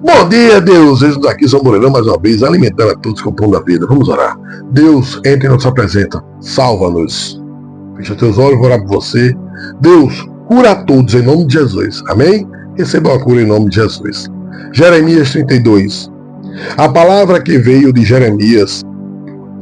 Bom dia, Deus. Estamos aqui, São Moreirão, mais uma vez, alimentando a todos com o pão da vida. Vamos orar. Deus, entre em nossa presença. Salva-nos. Fecha teus olhos, vou orar por você. Deus, cura a todos em nome de Jesus. Amém? Receba a cura em nome de Jesus. Jeremias 32. A palavra que veio de Jeremias,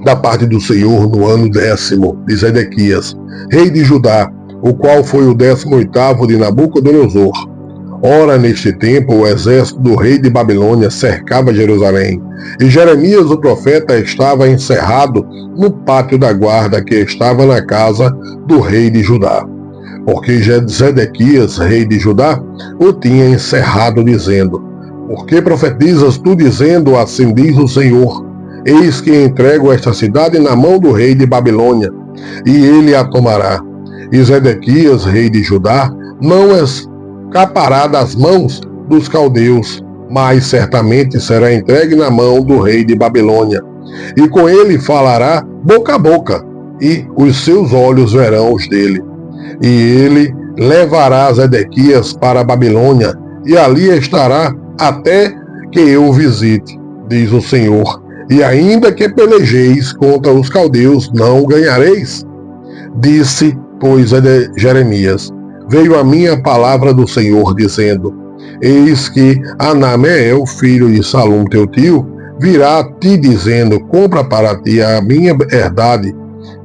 da parte do Senhor, no ano 10º de Zedequias, rei de Judá, o qual foi o 18º de Nabucodonosor. Ora, neste tempo, o exército do rei de Babilônia cercava Jerusalém, e Jeremias, o profeta, estava encerrado no pátio da guarda que estava na casa do rei de Judá. Porque Zedequias, rei de Judá, o tinha encerrado, dizendo: Por que profetizas tu, dizendo, assim diz o Senhor, eis que entrego esta cidade na mão do rei de Babilônia, e ele a tomará. E Zedequias, rei de Judá, não escapará das mãos dos caldeus, mas certamente será entregue na mão do rei de Babilônia. E com ele falará boca a boca, e os seus olhos verão os dele. E ele levará Zedequias para a Babilônia, e ali estará até que eu o visite, diz o Senhor. E ainda que pelejeis contra os caldeus, não o ganhareis. Disse, pois, Jeremias: Veio a minha palavra do Senhor, dizendo: Eis que Anameel, filho de Salum, teu tio, virá a ti, dizendo: Compra para ti a minha herdade,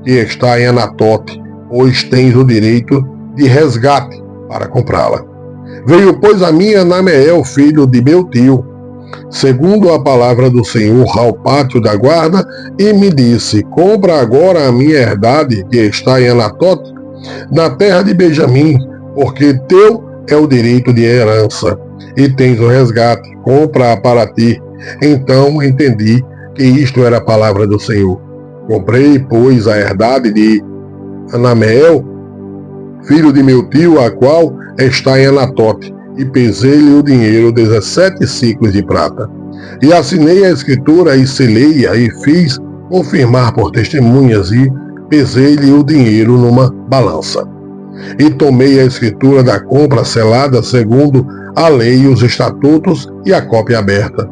que está em Anatote, pois tens o direito de resgate para comprá-la. Veio, pois, a mim Anameel, filho de meu tio, segundo a palavra do Senhor, ao pátio da guarda, e me disse: Compra agora a minha herdade, que está em Anatote, na terra de Benjamim, porque teu é o direito de herança, e tens o resgate, compra para ti. Então entendi que isto era a palavra do Senhor. Comprei, pois, a herdade de Anameel, filho de meu tio, a qual está em Anatote, e pesei-lhe o dinheiro 17 siclos de prata. E assinei a escritura e selei-a, e fiz confirmar por testemunhas, e pesei-lhe o dinheiro numa balança. E tomei a escritura da compra selada segundo a lei e os estatutos, e a cópia aberta.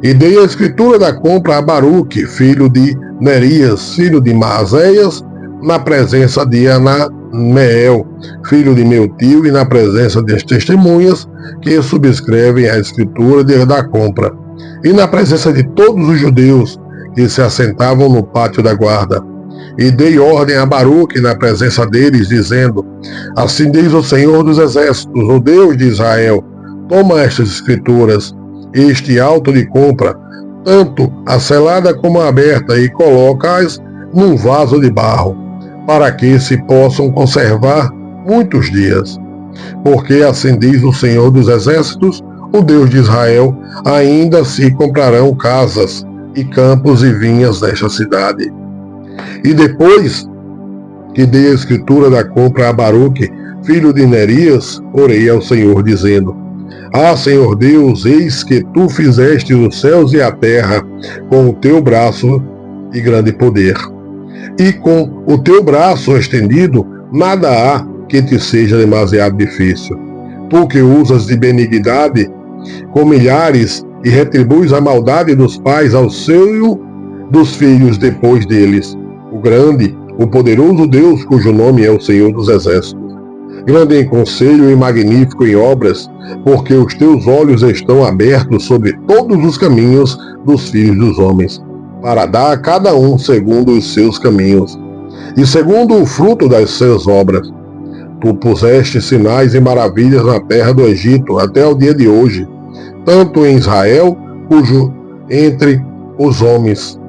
E dei a escritura da compra a Baruque, filho de Nerias, filho de Maazéias, na presença de Anameel, filho de meu tio, e na presença das testemunhas que subscrevem a escritura da compra, e na presença de todos os judeus que se assentavam no pátio da guarda. E dei ordem a Baruque na presença deles, dizendo: Assim diz o Senhor dos Exércitos, o Deus de Israel: Toma estas escrituras, este auto de compra, tanto a selada como a aberta, e coloca-as num vaso de barro, para que se possam conservar muitos dias. Porque assim diz o Senhor dos Exércitos, o Deus de Israel: ainda se comprarão casas e campos e vinhas nesta cidade. E depois que dei a escritura da compra a Baruque, filho de Nerias, orei ao Senhor, dizendo: Senhor Deus, eis que tu fizeste os céus e a terra com o teu braço e grande poder. E com o teu braço estendido, nada há que te seja demasiado difícil. Tu que usas de benignidade com milhares e retribuis a maldade dos pais ao seio dos filhos depois deles. O grande, o poderoso Deus, cujo nome é o Senhor dos Exércitos. Grande em conselho e magnífico em obras, porque os teus olhos estão abertos sobre todos os caminhos dos filhos dos homens, para dar a cada um segundo os seus caminhos, e segundo o fruto das suas obras. Tu puseste sinais e maravilhas na terra do Egito até o dia de hoje, tanto em Israel, cujo entre os homens,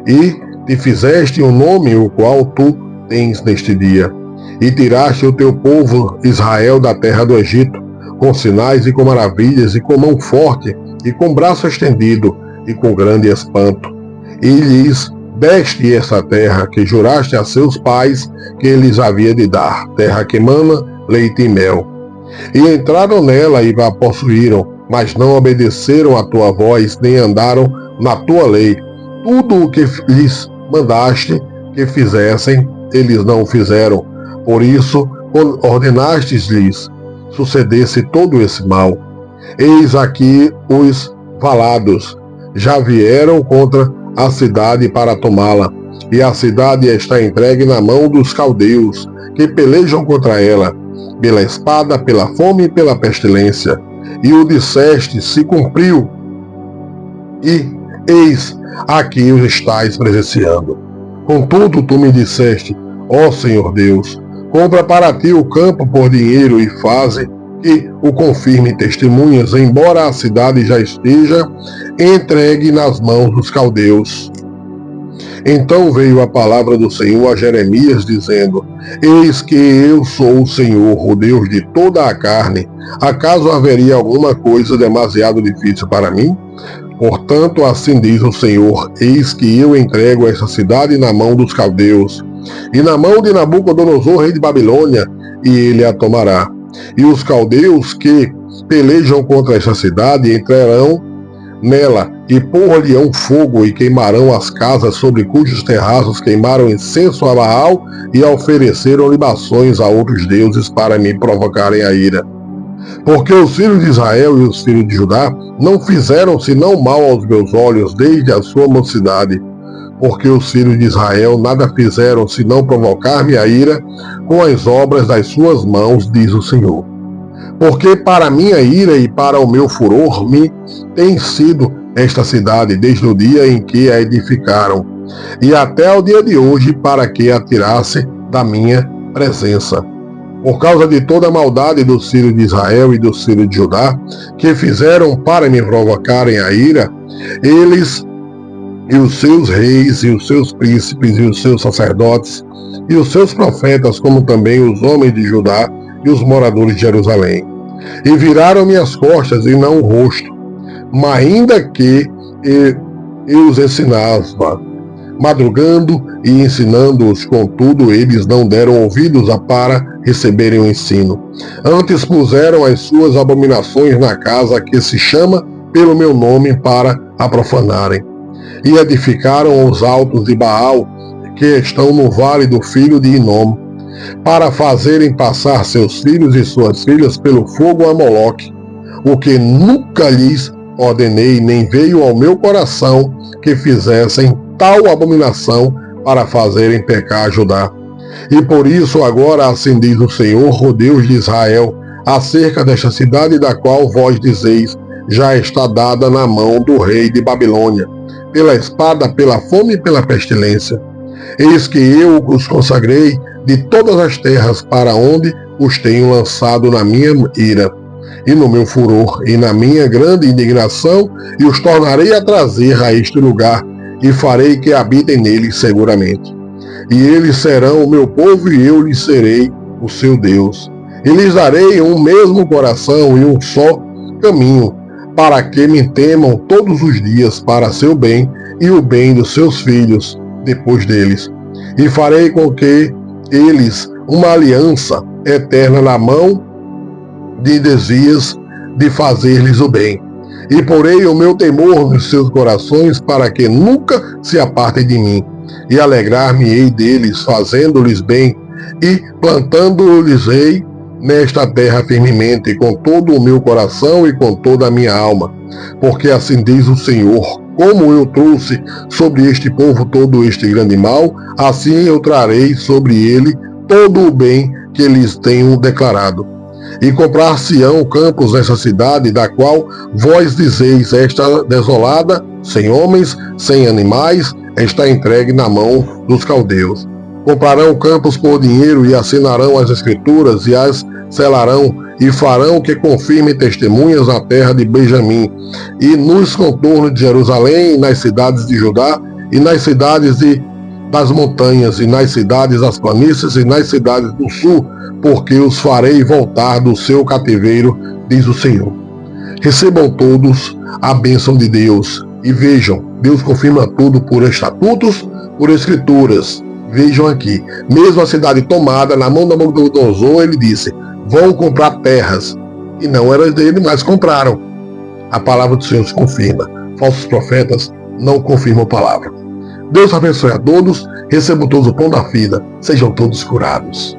e te fizeste um nome o qual tu tens neste dia, e tiraste o teu povo Israel da terra do Egito, com sinais e com maravilhas, e com mão forte, e com braço estendido, e com grande espanto. E lhes deste esta terra que juraste a seus pais que lhes havia de dar, terra que mana leite e mel. E entraram nela e a possuíram, mas não obedeceram à tua voz, nem andaram na tua lei. Tudo o que lhes mandaste que fizessem, eles não fizeram. Por isso, ordenastes-lhes, sucedesse todo esse mal. Eis aqui os valados já vieram contra a cidade para tomá-la, e a cidade está entregue na mão dos caldeus, que pelejam contra ela, pela espada, pela fome e pela pestilência. E o disseste, se cumpriu, e eis, aqui os estais presenciando. Contudo, tu me disseste, ó Senhor Deus, compra para ti o campo por dinheiro e faze que o confirme testemunhas, embora a cidade já esteja entregue nas mãos dos caldeus. Então veio a palavra do Senhor a Jeremias, dizendo: Eis que eu sou o Senhor, o Deus de toda a carne. Acaso haveria alguma coisa demasiado difícil para mim? Portanto, assim diz o Senhor: Eis que eu entrego esta cidade na mão dos caldeus, e na mão de Nabucodonosor, rei de Babilônia, e ele a tomará. E os caldeus que pelejam contra esta cidade entrarão nela, e pôr-lhe-ão fogo, e queimarão as casas sobre cujos terraços queimaram incenso a Baal, e ofereceram libações a outros deuses para me provocarem a ira. Porque os filhos de Israel e os filhos de Judá não fizeram senão mal aos meus olhos desde a sua mocidade. Porque os filhos de Israel nada fizeram senão provocar-me a ira com as obras das suas mãos, diz o Senhor. Porque para minha ira e para o meu furor me tem sido esta cidade desde o dia em que a edificaram, e até o dia de hoje, para que a tirasse da minha presença. Por causa de toda a maldade dos filhos de Israel e dos filhos de Judá, que fizeram para me provocarem a ira, eles e os seus reis, e os seus príncipes, e os seus sacerdotes, e os seus profetas, como também os homens de Judá e os moradores de Jerusalém. E viraram-me as costas e não o rosto, mas ainda que eu os ensinava, madrugando e ensinando-os, contudo eles não deram ouvidos para receberem o ensino. Antes puseram as suas abominações na casa que se chama pelo meu nome para a profanarem. E edificaram os altos de Baal, que estão no vale do filho de Inom, para fazerem passar seus filhos e suas filhas pelo fogo a Moloque, o que nunca lhes ordenei, nem veio ao meu coração que fizessem tal abominação para fazerem pecar a Judá. E por isso agora assim diz o Senhor, o Deus de Israel, acerca desta cidade da qual vós dizeis, já está dada na mão do rei de Babilônia, pela espada, pela fome e pela pestilência. Eis que eu os consagrei de todas as terras para onde os tenho lançado na minha ira, e no meu furor, e na minha grande indignação, e os tornarei a trazer a este lugar, e farei que habitem nele seguramente. E eles serão o meu povo, e eu lhes serei o seu Deus. E lhes darei um mesmo coração e um só caminho, para que me temam todos os dias para seu bem e o bem dos seus filhos depois deles. E farei com que eles uma aliança eterna na mão de desvias de fazer-lhes o bem. E porei o meu temor nos seus corações para que nunca se apartem de mim. E alegrar-me-ei deles, fazendo-lhes bem, e plantando-lhes-ei nesta terra firmemente, com todo o meu coração e com toda a minha alma. Porque assim diz o Senhor, como eu trouxe sobre este povo todo este grande mal, assim eu trarei sobre ele todo o bem que lhes tenho declarado. E comprar-se-ão campos nessa cidade, da qual vós dizeis, esta desolada, sem homens, sem animais, está entregue na mão dos caldeus. Comprarão campos por dinheiro e assinarão as escrituras e as selarão e farão que confirmem testemunhas na terra de Benjamim e nos contornos de Jerusalém e nas cidades de Judá e nas cidades das montanhas e nas cidades das planícies e nas cidades do sul, porque os farei voltar do seu cativeiro, diz o Senhor. Recebam todos a bênção de Deus e vejam, Deus confirma tudo por estatutos, por escrituras. Vejam aqui, mesmo a cidade tomada na mão da Nabucodonosor, ele disse, vão comprar terras. E não era dele, mas compraram. A palavra do Senhor se confirma. Falsos profetas não confirmam a palavra. Deus abençoe a todos, recebam todos o pão da vida, sejam todos curados.